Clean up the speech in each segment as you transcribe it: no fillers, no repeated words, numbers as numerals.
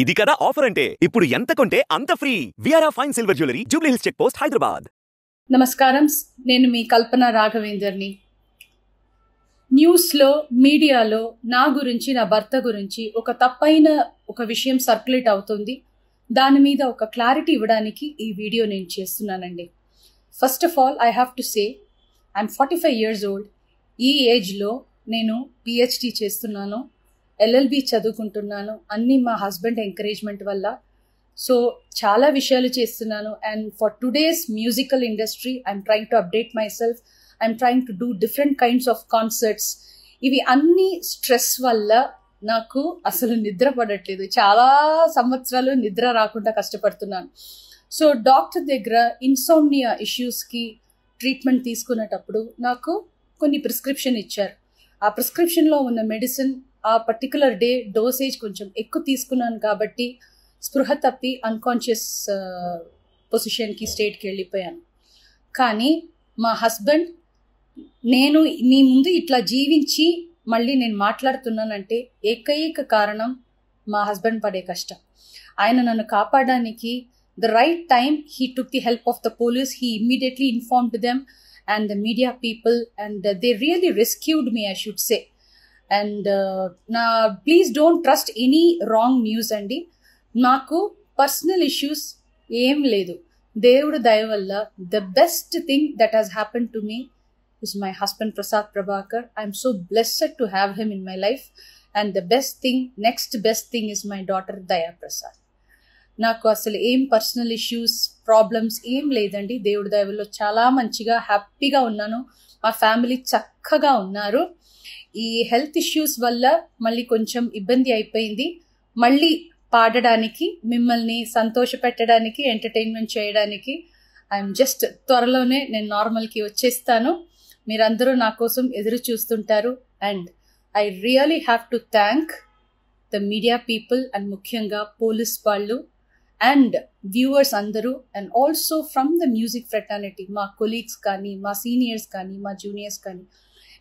ఇది కదా ఆఫర్ అంటే ఇప్పుడు ఎంత కొంటే అంత ఫ్రీ విఆర్ఆ fine silver jewellery Jubilee Hills check post Hyderabad. నమస్కారం, నేను మీ కల్పన రాఘవేందర్ని. న్యూస్లో మీడియాలో నా గురించి, నా భర్త గురించి ఒక తప్పైన ఒక విషయం సర్క్యులేట్ అవుతుంది. దాని మీద ఒక క్లారిటీ ఇవ్వడానికి ఈ వీడియో నేను చేస్తున్నానండి. First of all I have to say I'm 45 years old. ఈ ఏజ్లో నేను పిహెచ్డి చేస్తున్నాను, ఎల్ఎల్బి చదువుకుంటున్నాను. అన్నీ మా హస్బెండ్ ఎంకరేజ్మెంట్ వల్ల. సో చాలా విషయాలు చేస్తున్నాను. And for today's musical industry I'm trying to update my self. I'm trying to do different kinds of concerts. ఇవి అన్ని స్ట్రెస్ వల్ల నాకు అసలు నిద్ర పడట్లేదు. చాలా సంవత్సరాలు నిద్ర రాకుండా కష్టపడుతున్నాను. సో డాక్టర్ దగ్గర ఇన్సోమ్నియా ఇష్యూస్కి ట్రీట్మెంట్ తీసుకునేటప్పుడు నాకు కొన్ని ప్రిస్క్రిప్షన్ ఇచ్చారు. ఆ ప్రిస్క్రిప్షన్లో ఉన్న మెడిసిన్ ఆ పర్టికులర్ డే డోసేజ్ కొంచెం ఎక్కువ తీసుకున్నాను కాబట్టి స్పృహ తప్పి అన్కాన్షియస్ పొజిషన్కి స్టేట్కి వెళ్ళిపోయాను. కానీ మా హస్బెండ్, నేను మీ ముందు ఇట్లా జీవించి మళ్ళీ నేను మాట్లాడుతున్నానంటే ఏకైక కారణం మా హస్బెండ్ పడే కష్టం. ఆయన నన్ను కాపాడడానికి the right time he took the help of the police. He immediately informed them and the media people, and they really rescued me, I should say. And now please don't trust any wrong news andi. Naku personal issues em ledu. Devudu daya valla the best thing that has happened to me is my husband Prasad Prabhakar. I am so blessed to have him in my life, and the next best thing is my daughter Daya Prasad. నాకు అసలు ఏం personal issues, problems ఏం లేదండి. దేవుడి దయవల్లో చాలా మంచిగా హ్యాపీగా ఉన్నాను. మా ఫ్యామిలీ చక్కగా ఉన్నారు. ఈ హెల్త్ ఇష్యూస్ వల్ల మళ్ళీ కొంచెం ఇబ్బంది అయిపోయింది. మళ్ళీ పాడడానికి, మిమ్మల్ని సంతోష పెట్టడానికి, ఎంటర్టైన్మెంట్ చేయడానికి ఐఎమ్ జస్ట్ త్వరలోనే నేను నార్మల్కి వచ్చేస్తాను. మీరందరూ నా కోసం ఎదురు చూస్తుంటారు. And I really have to thank the media people and ముఖ్యంగా పోలీస్ వాళ్ళు అండ్ వ్యూవర్స్ అందరూ, and also from the music fraternity, మా కొలీగ్స్ కానీ, మా సీనియర్స్ కానీ, మా జూనియర్స్ కానీ,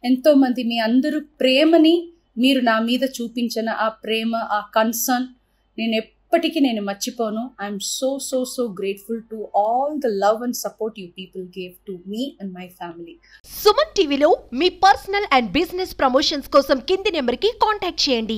ఎంతోమంది మీ అందరూ ప్రేమని, మీరు నా మీద చూపించిన ఆ ప్రేమ, ఆ కన్సర్న్ నేను ఎప్పటికీ మర్చిపోను. I'm so grateful to all the love and support you people gave to me and my family. Suman టీవీలో మీ పర్సనల్ అండ్ బిజినెస్ ప్రమోషన్స్ కోసం కింది నెంబర్కి కాంటాక్ట్ చేయండి.